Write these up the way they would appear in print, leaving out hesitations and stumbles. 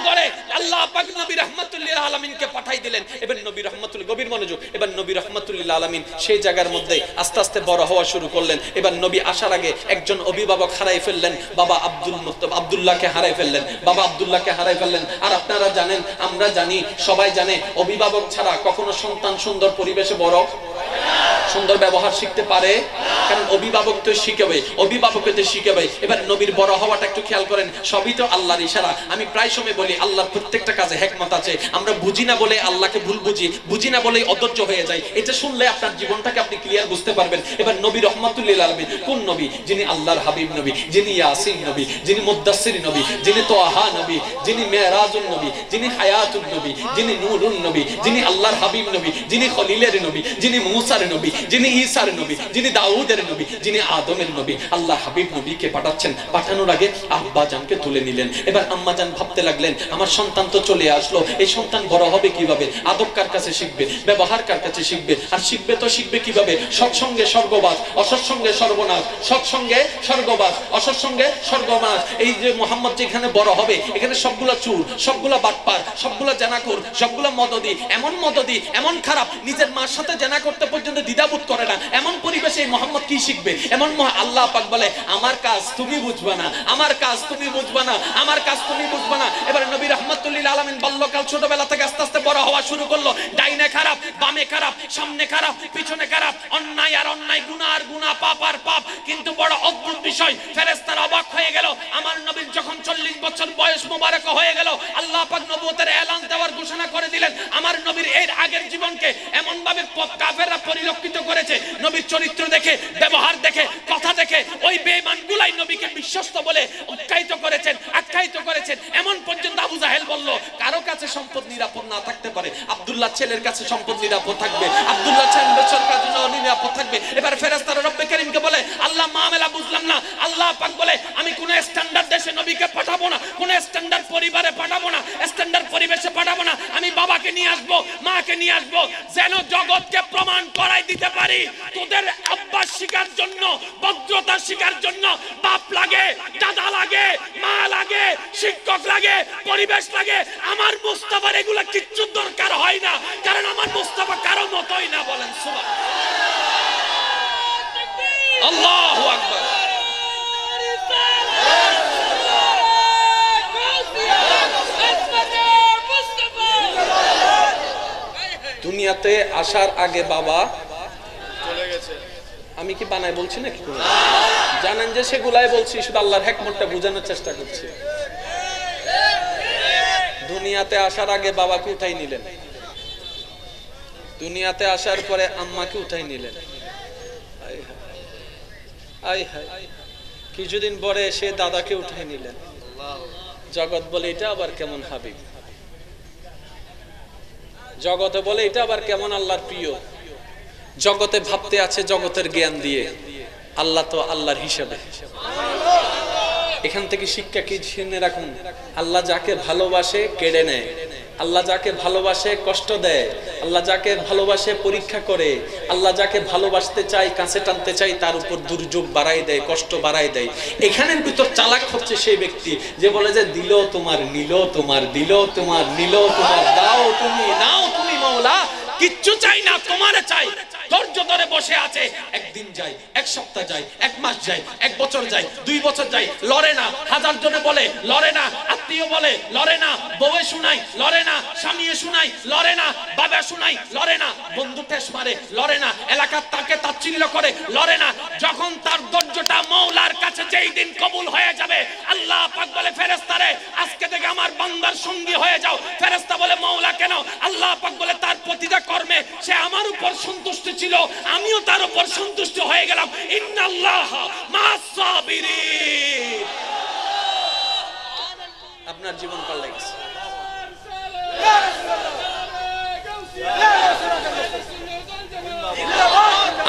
করে আল্লাহ পাক নবী রাহমাতুল লিল আলামিনকে পাঠাই দিলেন। এবার নবী রাহমাতুল, গভীর মনোযোগ, এবার নবী রাহমাতুল লিল আলামিন সেই জায়গার মধ্যে আস্তে আস্তে বড় হওয়া শুরু করলেন। এবার নবী আসার আগে একজন অভিভাবক হারাই ফেললেন, বাবা আব্দুল্লাহকে হারাই ফেললেন, বাবা আব্দুল্লাহকে হারাই ফেললেন। আর আপনারা জানেন, আমরা জানি, সবাই জানে, অভিভাবক ছাড়া কখনো সন্তান সুন্দর পরিবেশে বড় সুন্দর ব্যবহার শিখতে পারে, কারণ অভিভাবক তো শিখাবে, অভিভাবককে তো শিখাবে। এবার নবীর বড় হওয়াটা একটু খেয়াল করেন, সবই তো আল্লাহর ইশারা। আমি প্রায় সময় বলি আল্লাহর প্রত্যেকটা কাজে হিকমত আছে। আমরা বুঝি না বলে আল্লাহকে ভুল বুঝি, বুঝি না বলেই অধৈর্য হয়ে যায়। এটা শুনলে আপনার জীবনটাকে আপনি ক্লিয়ার বুঝতে পারবেন। এবার নবী রাহমাতুল লিল আলামিন কোন নবী? যিনি আল্লাহর হাবিব নবী, যিনি ইয়াসিন নবী, যিনি মুদ্দাসসির নবী, যিনি তোহা নবী, যিনি মেরাজুন নবী, যিনি হায়াতুন নবী, যিনি নূরুন নবী, যিনি আল্লাহর হাবিব নবী, যিনি খলিলের নবী, যিনি মুসার নবী, যিনি ঈসার নবী, যিনি দাউদের নবী, যিনি আদমের নবী। আল্লাহ হাবিব নবীকে পাঠাচ্ছেন, পাঠানোর আগে আব্বা জানকে তুলে নিলেন। এবার আম্মা জান ভাবতে লাগলেন, আমার সন্তান তো চলে আসলো, এই সন্তান বড় হবে কিভাবে? আদব কার কাছে শিখবে? ব্যবহার কার কাছে শিখবে? আর শিখবে তো শিখবে কিভাবে? সৎসঙ্গে স্বর্গবাস, অসৎসঙ্গে সর্বনাশ। সৎসঙ্গে স্বর্গবাস, অসৎসঙ্গে সর্বনাশ। এই যে মুহাম্মদ যেখানে বড় হবে, এখানে সবগুলা চুর, সবগুলা বাটপার, সবগুলা জানাকুর, সবগুলা মদদি, এমন মদদি, এমন খারাপ, নিজের মার সাথে জানা করতে পর্যন্ত দ্বিধাবোধ করে না। এমন পরিবেশে মুহাম্মদ কি শিখবে? এমন আল্লাহ পাক বলে, আমার কাজ তুমি বুঝবা না, আমার কাজ তুমি বুঝবা না, আমার কাজ তুমি বুঝবা না। এবার নবী রাহমাতুল লিল আলামিন বাল্যকাল, ছোটবেলা থেকে আস্তে আস্তে বড় হওয়া শুরু করলো। ডাইনে খারাপ, বামে খারাপ, সামনে খারাপ, পিছনে খারাপ, অন্যায় আর অন্যায়, গুনাহ আর গুনাহ, পাপ আর পাপ। কিন্তু বড় অদ্ভুত বিষয়, ফেরেশতারা অবাক হয়ে গেল। আমার নবীর যখন 40 বছর বয়স মোবারক হয়ে গেল, আল্লাহ পাক নবুয়তের এলান দেওয়ার ঘোষণা করে দিলেন। আমার নবীর এর আগের জীবনকে এমন ভাবে কাফেররা পরিলক্ষিত করেছে, নবীর চরিত্র দেখে, ব্যবহার দেখে, কথা দেখে, ওই বেঈমানগুলাই নবীকে বিশ্বস্ত বলে উৎসাহিত করেছেন, আখ্যায়িত করেছেন। এমন পর্যন্ত আবু জাহেল বলল, কারো কাছে সম্পদ নিরাপদ না থাকতে পারে, আব্দুল্লাহ ছেলের কাছে সম্পদ নিরাপদ থাকবে, আব্দুল্লাহ ছেলের কাছে নিরাপদ থাকবে। এবার ফেরেশতারা রব্বে কারীমকে বলে, আল্লাহ মামেলা বুঝলাম না। আল্লাহ পাক বলে, আমি কোন স্ট্যান্ডার্ড দেশে নবীকে পাঠাবো না, কোন স্ট্যান্ডার্ড পরিবারে পাঠাবো না, স্ট্যান্ডার্ড পরিবেশে পাঠাবো না। আমি বাবাকে নিয়ে আসবো, মাকে নিয়ে আসবো, যেন জগৎকে প্রমাণ করাই দিতে পারি, তোদের আব্বা শিকার জন্য, ভদ্রতা শিকার জন্য বাপ লাগে, দাদা লাগে, মা লাগে, শিক্ষক লাগে, পরিবেশ লাগে। আমার মুস্তাফার এগুলা কিচ্ছু দরকার হয় না, কারণ আমার মুস্তাফা কারো মতই না। বলেন সুবহানাল্লাহ, আল্লাহু আকবার। দুনিয়াতে আসার আগে বাবা চলে গেছে। আমি কি বানাই বলছি নাকি? জানেন যে সেগুলাই বলছি, শুধু আল্লাহর হিকমতটা বোঝানোর চেষ্টা করছি। দুনিয়াতে আসার আগে বাবাকে উঠাই নিলেন, দুনিয়াতে আসার পরে আম্মাকে উঠাই নিলেন। কিছুদিন পরে সে দাদাকে উঠাই নিলেন। জগৎ বলে এটা আবার কেমন হাবিব, জগতে বলে এটা আবার কেমন আল্লাহর প্রিয়। জগতে ভাবতে আছে জগতের জ্ঞান দিয়ে, আল্লাহ তো আল্লাহর হিসাবে। এখান থেকে শিক্ষা কি শুনে রাখুন, আল্লাহ যাকে ভালোবাসে কেড়ে নেয়, আল্লাহ যাকে ভালোবাসে কষ্ট দেয়, আল্লাহ যাকে ভালোবাসে পরীক্ষা করে, আল্লাহ যাকে ভালোবাসতে চাই, কাছে টানতে চাই, তার উপর দুর্যোগ বাড়াই দেয়, কষ্ট বাড়াই দেয়। এখানের ভিতর চালাক হচ্ছে সেই ব্যক্তি যে বলে যে দিল তোমার, নিল তোমার, দিল তোমার, নিল তোমার, দাও তুমি, নাও তুমি মাওলা, কিচ্ছু চাই না, তোমারে চাই। ধৈর্য ধরে বসে আছে, একদিন যায়, এক সপ্তাহ যায়, এক মাস যায়, এক বছর যায়, 2 বছর যায়, লড়ে না। হাজার জনে বলে লড়ে না, আত্মীয় বলে লড়ে না, বউয়ে শুনাই লড়ে না, স্বামীয়ে শুনাই লড়ে না, বাবা শুনাই লড়ে না, বন্ধু ঠেস মারে লড়ে না, এলাকার তাকে তাচ্ছিল্য করে লড়ে না। যখন তার ধৈর্যটা মওলার কাছে যেই দিন কবুল হয়ে যাবে, আল্লাহ পাক বলে ফেরেশতারে আজকে থেকে আমার বান্দার সঙ্গী হয়ে যাও। ফেরেশতা বলে মওলা কেন? আল্লাহ পাক বলে তার প্রতিটা কর্মে সে আমার উপর সন্তুষ্ট ছিল, আমিও তার উপর সন্তুষ্ট হয়ে গেলাম। ইন্নাল্লাহ মা'আস সাবিরিন। আপনার জীবন পাল্টে গেছে।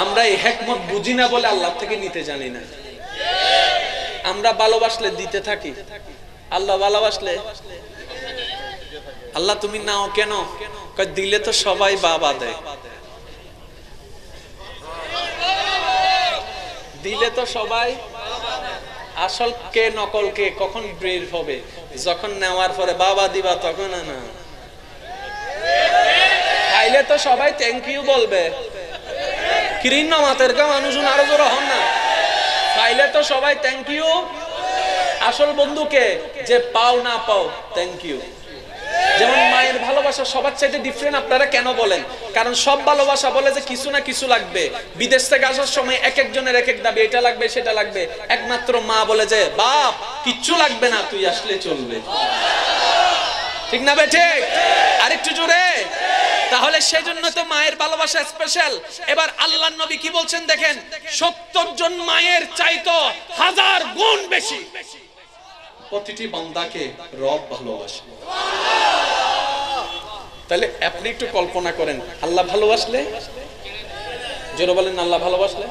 আমরা এই হিকমত বুঝি না বলে আল্লাহ থেকে নিতে জানি না। আমরা ভালোবাসলে দিতে থাকি, আল্লাহ ভালোবাসলে আল্লাহ তুমি নাও কেন? দিলে তো সবাই বাবা দেয়, দিলে তো সবাই। আসল কে নকল কে কখন বের হবে? যখন নেওয়ার পরে বাবা দিবা তখন। না খাইলে তো সবাই থ্যাংক ইউ বলবে। কৃষ্ণ মাতের কা মানুষ আরো জোর হন না, খাইলে তো সবাই থ্যাংক ইউ। আসল বন্ধুকে যে পাও না পাও থ্যাংক ইউ। যেমন মায়ের ভালোবাসা সবার চাইতে ডিফারেন্ট। আপনারা কেন বলেন? কারণ সব ভালোবাসা বলে যে কিছু না কিছু লাগবে। বিদেশ থেকে আসার সময় এক একজনের এক এক দাবি, এটা লাগবে সেটা লাগবে। একমাত্র মা বলে যে বাপ কিচ্ছু লাগবে না, তুই আসলে চলবে। ঠিক না বেঠে? আরেকটু জোরে। তাহলে সেজন্য তো মায়ের ভালোবাসা স্পেশাল। এবার আল্লাহর নবী কি বলছেন দেখেন, 70 জন মায়ের চাইতো 1000 গুণ বেশি প্রতিটি বান্দাকে রব ভালোবাসে। তাহলে আপনি একটু কল্পনা করেন, আল্লাহ ভালোবাসলে, জোরে বলেন আল্লাহ ভালোবাসলে।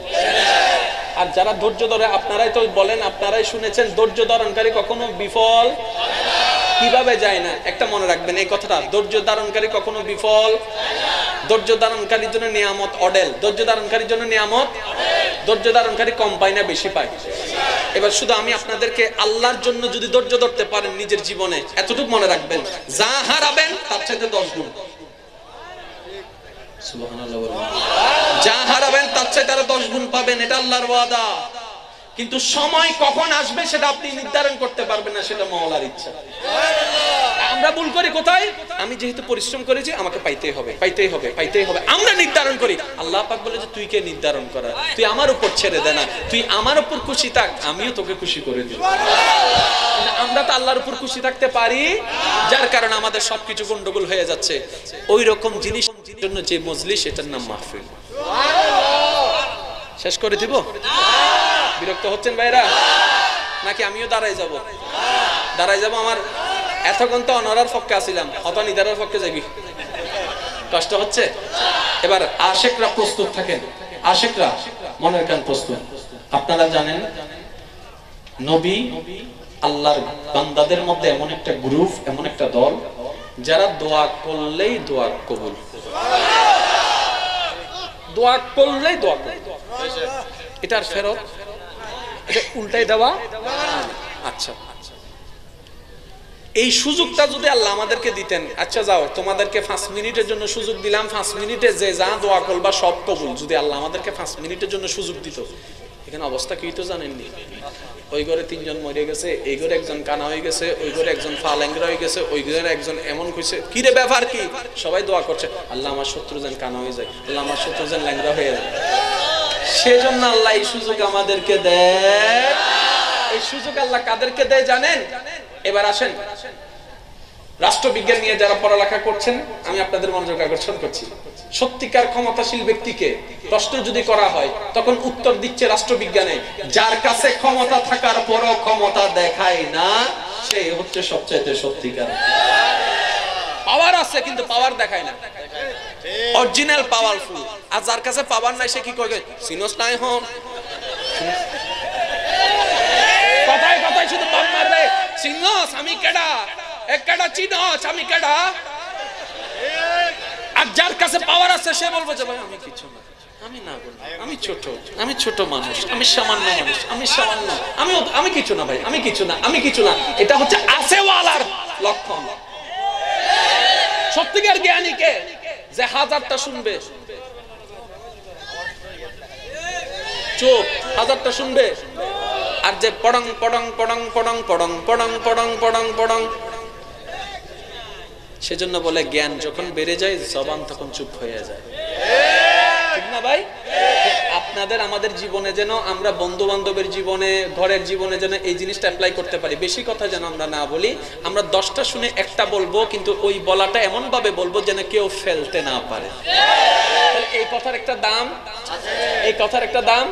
আর যারা ধৈর্য ধরে, আপনারাই তো বলেন, আপনারাই শুনেছেন, ধৈর্য ধারণকারী কখনো বিফল কিভাবে যায় না। একটা মনে রাখবেন এই কথাটা, ধৈর্য ধারণকারী কখনো বিফল। ধৈর্য ধারণকারীর জন্য নিয়ামত অডেল। ধৈর্য ধারণকারীর জন্য নিয়ামত, ধৈর্য ধারণকারী কম পায় না বেশি পায়। এবার শুধু আমি আপনাদেরকে আল্লাহর জন্য যদি ধৈর্য ধরতে পারেন নিজের জীবনে, এতটুকু মনে রাখবেন, যা হারাবেন তার চাইতে 10 গুণ। সুবহানাল্লাহ বলুন। যা হারাবেন তার চাইতে আরো 10 গুণ পাবেন, এটা আল্লাহর ওয়াদা। কিন্তু সময় কখন আসবে সেটা আপনি নির্ধারণ করতে পারবেন না, সেটা মওলার ইচ্ছা। আমরা ভুল করি কোথায়? আমি যেহেতু পরিশ্রম করেছি আমাকে পাইতেই হবে, পাইতেই হবে, পাইতেই হবে, আমরা নির্ধারণ করি। আল্লাহ পাক বলে যে তুই কে নির্ধারণ করা, তুই আমার উপর ছেড়ে দে না, তুই আমার উপর খুশি থাক, আমিও তোকে খুশি করে দেব। আমরা তো আল্লাহর উপর খুশি থাকতে পারি, যার কারণে আমাদের সবকিছু গন্ডগোল হয়ে যাচ্ছে। ওই রকম জিনিস জন্য যে মজলিস, এটার নাম মাহফিল। শেষ করে দিব? বিরক্ত হচ্ছেন ভাইরা নাকি আমিও দাঁড়াই যাব? দাঁড়াই যাব। আমার এতক্ষণ তো অনরার পক্ষে আসিলাম, অত নিদারের পক্ষে যাবি, কষ্ট হচ্ছে। এবার আশেকরা প্রস্তুত থাকেন, আশেকরা মনের কান প্রস্তুত। আপনারা জানেন নবী আল্লাহর বান্দাদের মধ্যে এমন একটা গ্রুপ, এমন একটা দল, যারা দোয়া করলেই দোয়া কবুল, দোয়া করলেই দোয়া কবুল। এটার ফেরত, এটা উল্টাই দেওয়া। আচ্ছা, এই সুযোগটা যদি আল্লাহ আমাদেরকে দিতেন, আচ্ছা যাও তোমাদেরকে 5 মিনিটের জন্য সুযোগ দিলাম, 5 মিনিটে যে যা দোয়া করবা সব কবুল, যদি আল্লাহ আমাদেরকে 5 মিনিটের জন্য সুযোগ দিত, এখানে অবস্থা কি তো জানেননি? ওই ঘরে 3 জন মরে গেছে, এই ঘরে একজন কানা হয়ে গেছে, ওই ঘরে একজন পা ল্যাংড়া হয়ে গেছে, ওই ঘরে একজন এমন কইছে, কি রে ব্যাপার কি? সবাই দোয়া করছে, আল্লাহ আমার শত্রু যেন কানা হয়ে যায়, আল্লাহ আমার শত্রু যেন ল্যাংড়া হয়ে যায়। সেজন্য আল্লাহ এই সুযোগ আমাদেরকে দেয়। এই সুযোগ আল্লাহ কাদেরকে দেয় জানেন? এবার আসেন, রাষ্ট্রবিজ্ঞান নিয়ে যারা পড়ালেখা করছেন, আমি আপনাদের মনোযোগ আকর্ষণ করছি। সত্যিকার ক্ষমতাশীল ব্যক্তিকে প্রশ্ন যদি করা হয়, তখন উত্তর দিচ্ছে রাষ্ট্রবিজ্ঞানে, যার কাছে ক্ষমতা থাকার পরও ক্ষমতা দেখায় না, সে হচ্ছে সবচাইতে সত্যিকার। পাওয়ার আছে কিন্তু পাওয়ার দেখায় না, অরিজিনাল পাওয়ারফুল। আর যার কাছে পাওয়ার নাই সে কি করে? সিনোস নাই হন, কথায় কথায় শুধু বাম মারবে, সিনোস আমি কেডা, একডা চিনোস আমি কেডা। আর যার কাছে পাওয়ার আছে সে বলবে যে ভাই আমি কিছু না, আমি না বলবো, আমি ছোট, আমি ছোট মানুষ, আমি সামান্য মানুষ, আমি সামান্য, আমি কিছু না ভাই, আমি কিছু না, আমি কিছু না। এটা হচ্ছে আসেওয়ালার লক্ষণ। সত্যিকার জ্ঞানী কে? যে 1000টা শুনবে, চুপ, 1000টা শুনবে, আর যে পড়ং পড়ং পড়ং পড়ং পড়ং পড়ং পড়ং পড়ং পড়ং। সেজন্য বলে জ্ঞান যখন বেড়ে যায় জবান তখন চুপ হয়ে যায়, ঠিক না ভাই? আপনাদের আমাদের জীবনে যেন আমরা বন্ধু বান্ধবের জীবনে, ঘরের জীবনে যেন এই জিনিসটা অ্যাপ্লাই করতে পারি। বেশি কথা যেন আমরা না বলি, আমরা 10টা শুনে একটা বলবো, কিন্তু ওই বলাটা এমন ভাবে বলবো যেন কেউ ফেলতে না পারে। এই কথার একটা দাম, এই কথার একটা দাম।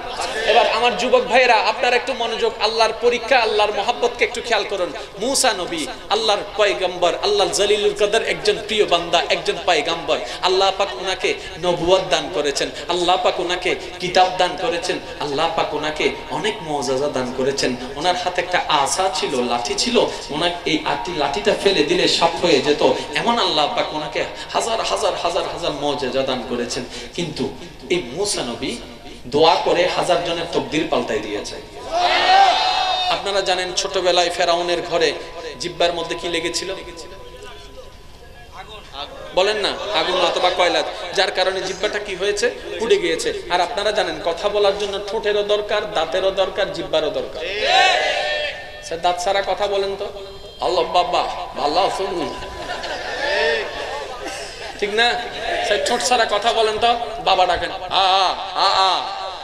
এবার আমার যুবক ভাইরা, আপনারা একটু মনোযোগ, আল্লাহর পরীক্ষা, আল্লাহর মহব্বতকে একটু খেয়াল করুন। মুসা নবী, আল্লাহর পয়গম্বর, আল্লাহর জলিলুল কদর একজন প্রিয় বান্দা, একজন পয়গম্বর। আল্লাহ পাক ওনাকে নবুয়ত দান করেছেন, আল্লাহ পাক ওনাকে কিতাব দান করেছেন, আল্লাহ পাক ওনাকে অনেক মুআজিজা দান করেছেন। ওনার হাতে একটা আসা ছিল, লাঠি ছিল, ওনাকে এই লাঠিটা ফেলে দিলে সাপ হয়ে যেত, এমন আল্লাহ পাক ওনাকে হাজার হাজার হাজার হাজার মুআজিজা দান করেছেন। কিন্তু এই মুসা নবী দোয়া করে 1000 জনের তকদির পাল্টাই দিয়েছে। আপনারা জানেন ছোটবেলায় ফেরাউনের ঘরে জিহ্বার মধ্যে কি লেগেছিল? বলেন না, আগুন অথবা কয়লা, যার কারণে জিহ্বাটা কি হয়েছে? পুড়ে গিয়েছে। আর আপনারা জানেন কথা বলার জন্য ঠোঁটেরও দরকার, দাঁতেরও দরকার, জিহ্বারও দরকার। স্যার দাঁত ছাড়া কথা বলেন তো, আল্লাহ বাবা ভালো শুনুন, ঠিক না? স্যার ঠোঁট ছাড়া কথা বলেন তো, বাবা ডাকেন আ আ আ।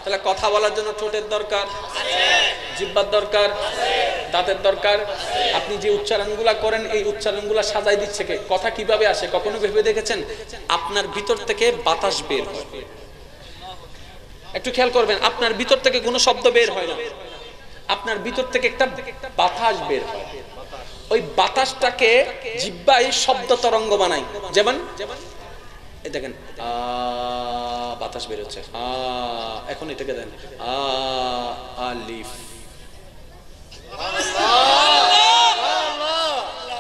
তাহলে কথা বলার জন্য ঠোঁটের দরকার, জিহ্বার দরকার, দাঁতের দরকার। আপনি যে উচ্চারণগুলা করেন এই উচ্চারণগুলা সাজাই দিচ্ছে কে? কথা কিভাবে আসে কখনো ভেবে দেখেছেন? আপনার ভিতর থেকে বাতাস বের হয়। একটু খেয়াল করবেন, আপনার ভিতর থেকে কোনো শব্দ বের হয় না, আপনার ভিতর থেকে একটা বাতাস বের হয়। ওই বাতাসটাকে জিহ্বায় শব্দ তরঙ্গ বানায়। যেমন এই দেখেন বাতাস বের হচ্ছে, এখন এটাকে দেন আলিফ